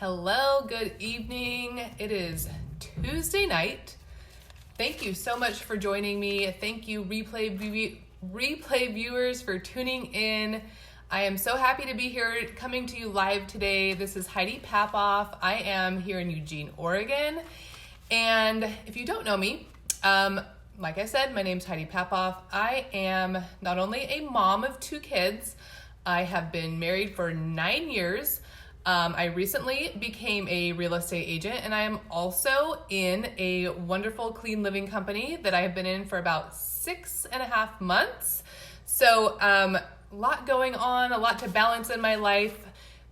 Hello, good evening. It is Tuesday night. Thank you so much for joining me. Thank you, replay viewers, for tuning in. I am so happy to be here coming to you live today. This is Heidi Papoff. I am here in Eugene, Oregon. And if you don't know me, like I said, my name's Heidi Papoff. I am not only a mom of 2 kids, I have been married for 9 years. I recently became a real estate agent, and I am also in a wonderful clean living company that I have been in for about 6.5 months. So a lot going on, a lot to balance in my life.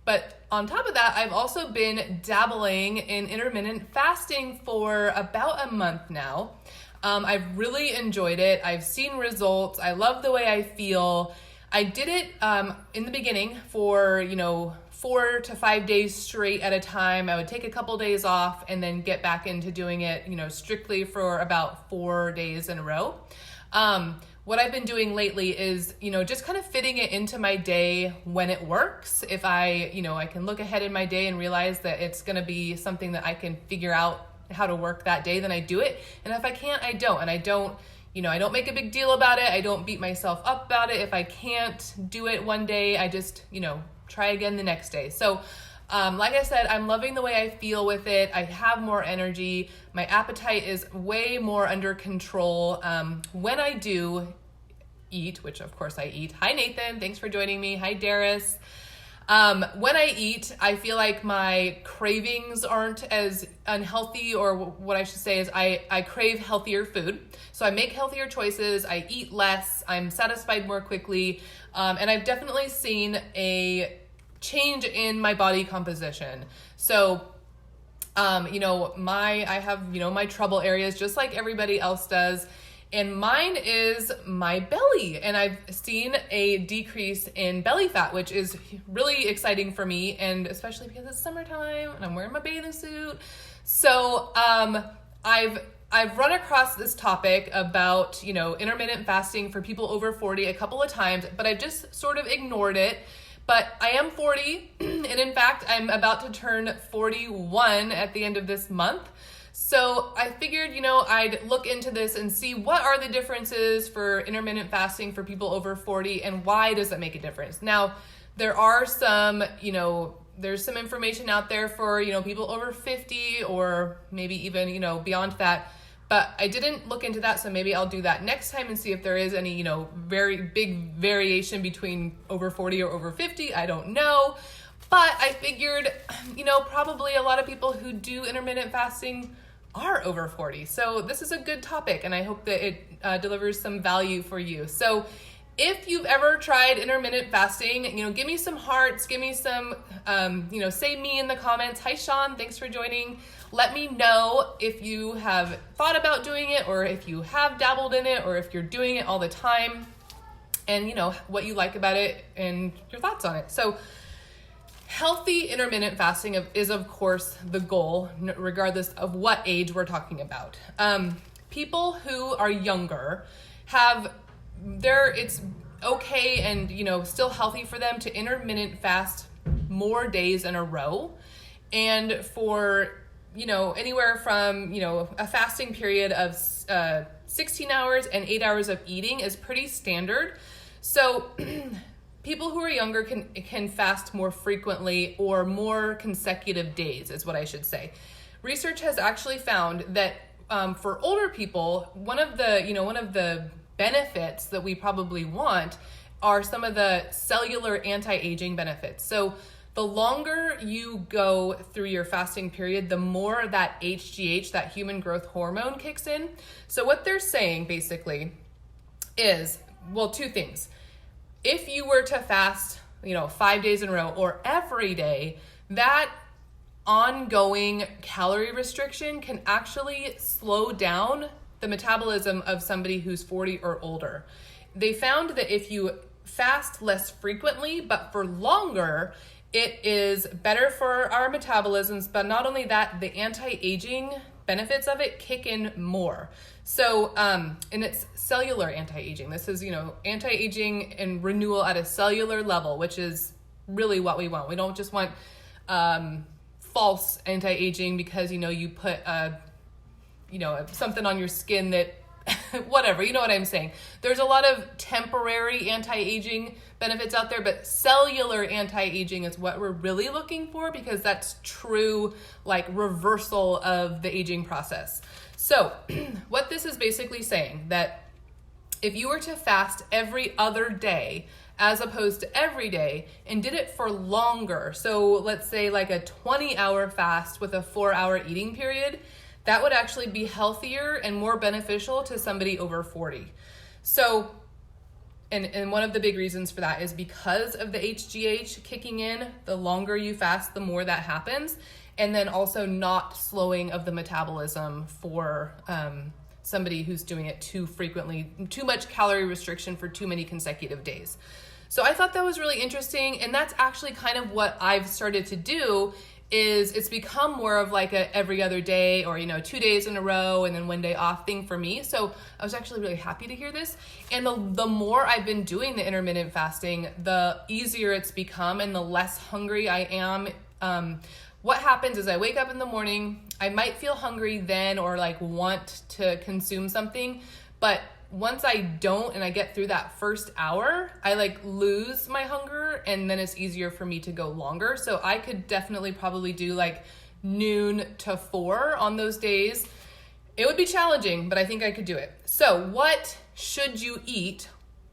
But on top of that, I've also been dabbling in intermittent fasting for about a month now. I've really enjoyed it. I've seen results. I love the way I feel. I did it in the beginning for, 4 to 5 days straight at a time. I would take a couple days off and then get back into doing it, strictly for about 4 days in a row. What I've been doing lately is, just kind of fitting it into my day when it works. If I can look ahead in my day and realize that it's going to be something that I can figure out how to work that day, then I do it. And if I can't, I don't. And I don't make a big deal about it. I don't beat myself up about it. If I can't do it one day, I just, try again the next day. So, like I said, I'm loving the way I feel with it. I have more energy. My appetite is way more under control. When I do eat, which of course I eat. Hi, Nathan. Thanks for joining me. Hi, Darius. When I eat, I feel like my cravings aren't as unhealthy, or what I should say is I crave healthier food. So I make healthier choices. I eat less. I'm satisfied more quickly. And I've definitely seen a change in my body composition. So, I have, my trouble areas just like everybody else does. And mine is my belly. And I've seen a decrease in belly fat, which is really exciting for me. And especially because it's summertime and I'm wearing my bathing suit. So I've run across this topic about, intermittent fasting for people over 40 a couple of times, but I've just sort of ignored it. But I am 40, and in fact, I'm about to turn 41 at the end of this month. So I figured, I'd look into this and see what are the differences for intermittent fasting for people over 40 and why does that make a difference? Now, there are some, there's some information out there for, people over 50 or maybe even, beyond that. But I didn't look into that, so maybe I'll do that next time and see if there is any, very big variation between over 40 or over 50. I don't know. But I figured, probably a lot of people who do intermittent fasting are over 40. So this is a good topic, and I hope that it delivers some value for you. So if you've ever tried intermittent fasting, give me some hearts, give me some, say me in the comments. Hi, Sean, thanks for joining. Let me know if you have thought about doing it, or if you have dabbled in it, or if you're doing it all the time, and what you like about it and your thoughts on it. So healthy intermittent fasting is of course the goal, regardless of what age we're talking about. People who are younger it's okay and still healthy for them to intermittent fast more days in a row. And for anywhere from a fasting period of 16 hours and 8 hours of eating is pretty standard. So people who are younger can fast more frequently or more consecutive days is what I should say. Research has actually found that for older people, one of the benefits that we probably want are some of the cellular anti-aging benefits. So the longer you go through your fasting period, the more that HGH, that human growth hormone, kicks in. So what they're saying basically is, 2 things. If you were to fast, 5 days in a row or every day, that ongoing calorie restriction can actually slow down the metabolism of somebody who's 40 or older. They found that if you fast less frequently, but for longer, it is better for our metabolisms, but not only that, the anti-aging benefits of it kick in more. So, and it's cellular anti-aging. This is, anti-aging and renewal at a cellular level, which is really what we want. We don't just want false anti-aging because, you put something on your skin that whatever, you know what I'm saying. There's a lot of temporary anti-aging benefits out there, but cellular anti-aging is what we're really looking for, because that's true like reversal of the aging process. So what this is basically saying, that if you were to fast every other day as opposed to every day and did it for longer, so let's say like a 20-hour fast with a 4-hour eating period, that would actually be healthier and more beneficial to somebody over 40. So, and one of the big reasons for that is because of the HGH kicking in. The longer you fast, the more that happens. And then also not slowing of the metabolism for somebody who's doing it too frequently, too much calorie restriction for too many consecutive days. So I thought that was really interesting. And that's actually kind of what I've started to do. Is it's become more of like a every other day, or 2 days in a row and then 1 day off thing for me. So I was actually really happy to hear this. And the more I've been doing the intermittent fasting, the easier it's become and the less hungry I am. What happens is I wake up in the morning, I might feel hungry then or like want to consume something, but once I don't and I get through that first hour, I like lose my hunger, and then it's easier for me to go longer. So I could definitely probably do like noon to 4 on those days. It would be challenging, but I think I could do it. So what should you eat,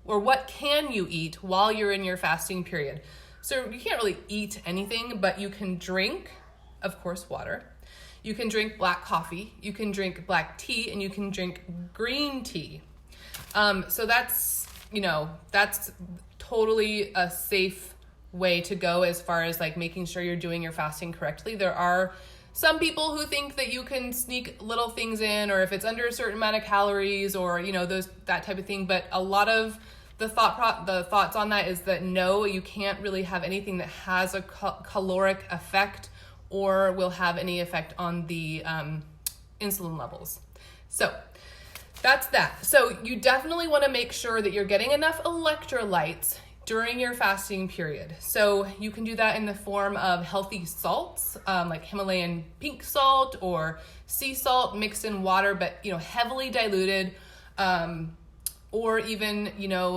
or what can you eat while you're in your fasting period? So you can't really eat anything, but you can drink, of course, water. You can drink black coffee, you can drink black tea, and you can drink green tea. So that's totally a safe way to go as far as like making sure you're doing your fasting correctly. There are some people who think that you can sneak little things in, or if it's under a certain amount of calories, or that type of thing. But a lot of the thoughts on that is that no, you can't really have anything that has a caloric effect or will have any effect on the insulin levels. So that's that. So you definitely want to make sure that you're getting enough electrolytes during your fasting period. So you can do that in the form of healthy salts, like Himalayan pink salt or sea salt mixed in water, but heavily diluted. Or even,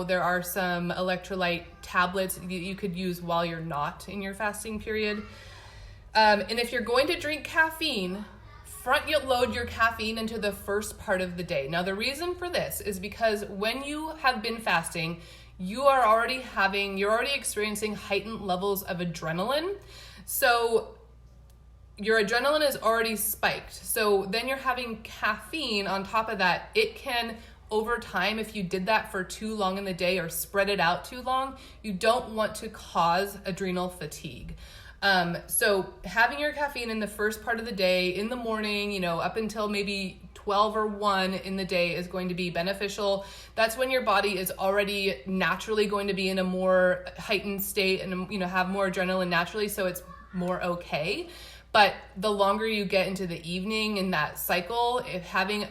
there are some electrolyte tablets you could use while you're not in your fasting period. And if you're going to drink caffeine, front load your caffeine into the first part of the day. Now, the reason for this is because when you have been fasting, you're already experiencing heightened levels of adrenaline. So your adrenaline is already spiked. So then you're having caffeine on top of that. It can, over time, if you did that for too long in the day or spread it out too long, you don't want to cause adrenal fatigue. So having your caffeine in the first part of the day, in the morning, up until maybe 12 or 1 in the day is going to be beneficial. That's when your body is already naturally going to be in a more heightened state and, have more adrenaline naturally. So it's more okay. But the longer you get into the evening in that cycle, if having,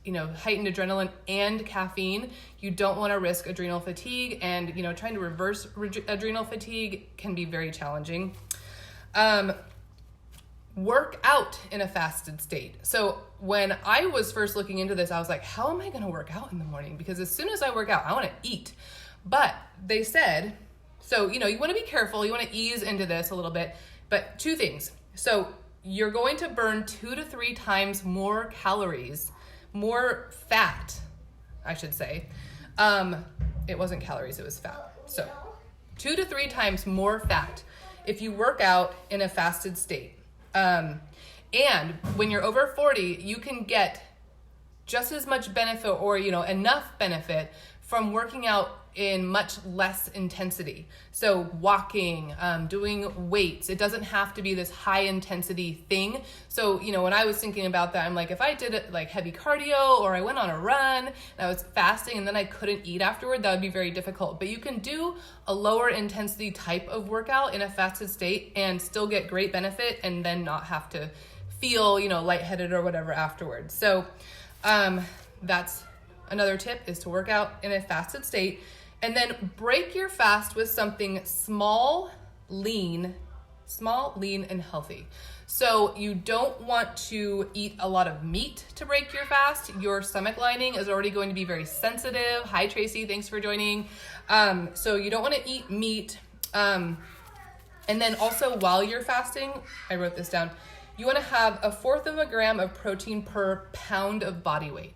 heightened adrenaline and caffeine, you don't want to risk adrenal fatigue, and, trying to reverse adrenal fatigue can be very challenging. Work out in a fasted state. So when I was first looking into this, I was like, how am I going to work out in the morning? Because as soon as I work out, I want to eat. But they said, so, you want to be careful. You want to ease into this a little bit, but 2 things. So you're going to burn 2 to 3 times more calories, more fat, I should say. It wasn't calories, it was fat. So 2 to 3 times more fat if you work out in a fasted state. And when you're over 40, you can get just as much benefit, or, enough benefit from working out in much less intensity. So walking, doing weights, it doesn't have to be this high intensity thing. So, when I was thinking about that, I'm like, if I did it like heavy cardio, or I went on a run and I was fasting and then I couldn't eat afterward, that would be very difficult. But you can do a lower intensity type of workout in a fasted state and still get great benefit, and then not have to feel, lightheaded or whatever afterwards. So, that's another tip, is to work out in a fasted state. And then break your fast with something small, lean, small, lean, and healthy. So you don't want to eat a lot of meat to break your fast. Your stomach lining is already going to be very sensitive. Hi, Tracy. Thanks for joining. So you don't want to eat meat. And then also while you're fasting, I wrote this down, you want to have 1/4 gram of protein per pound of body weight.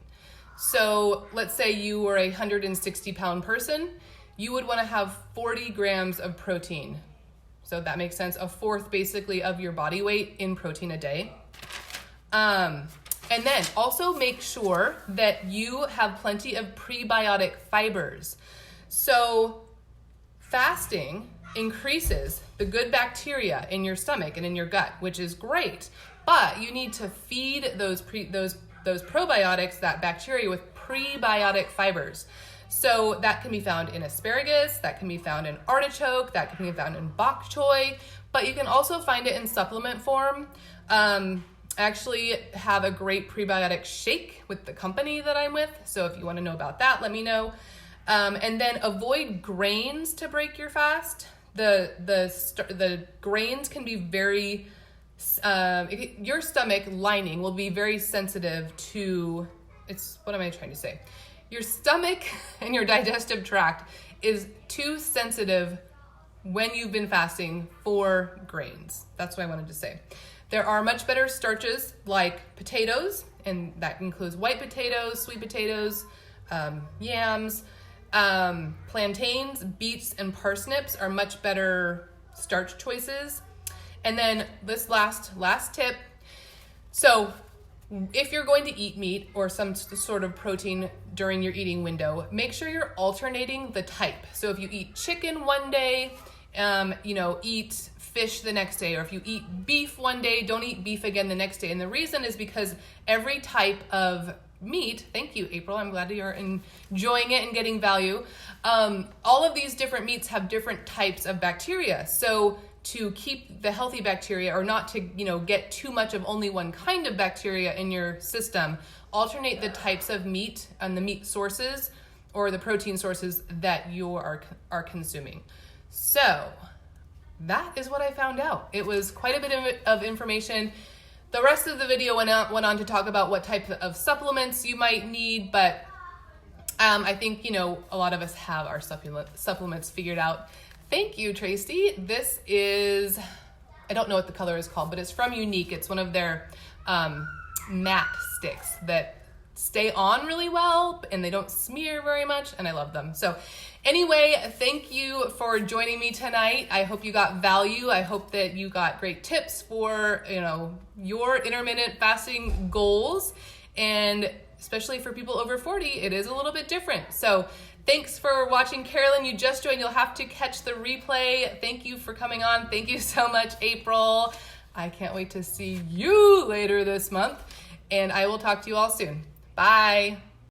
So let's say you were a 160-pound person, you would want to have 40 grams of protein. So that makes sense. 1/4 basically of your body weight in protein a day. And then also make sure that you have plenty of prebiotic fibers. So fasting increases the good bacteria in your stomach and in your gut, which is great. But you need to feed those probiotics, that bacteria, with prebiotic fibers. So that can be found in asparagus, that can be found in artichoke, that can be found in bok choy, but you can also find it in supplement form. I actually have a great prebiotic shake with the company that I'm with, so if you want to know about that, let me know. And then avoid grains to break your fast. The grains can be very, your stomach lining will be very sensitive to, what am I trying to say? Your stomach and your digestive tract is too sensitive when you've been fasting for grains. That's what I wanted to say. There are much better starches like potatoes, and that includes white potatoes, sweet potatoes, yams, plantains, beets, and parsnips are much better starch choices. And then this last tip. So if you're going to eat meat or some sort of protein during your eating window, make sure you're alternating the type. So if you eat chicken one day, eat fish the next day, or if you eat beef one day, don't eat beef again the next day. And the reason is because every type of meat, thank you, April, I'm glad you're enjoying it and getting value. All of these different meats have different types of bacteria. So to keep the healthy bacteria, or not to, get too much of only one kind of bacteria in your system, alternate the types of meat and the meat sources or the protein sources that you are consuming. So that is what I found out. It was quite a bit of information. The rest of the video went on to talk about what type of supplements you might need, but I think, a lot of us have our supplements figured out. Thank you, Tracy. This is, I don't know what the color is called, but it's from Unique. It's one of their matte sticks that stay on really well and they don't smear very much, and I love them. So anyway, thank you for joining me tonight. I hope you got value. I hope that you got great tips for, your intermittent fasting goals, and especially for people over 40, it is a little bit different. So thanks for watching. Carolyn, you just joined. You'll have to catch the replay. Thank you for coming on. Thank you so much, April. I can't wait to see you later this month, and I will talk to you all soon. Bye.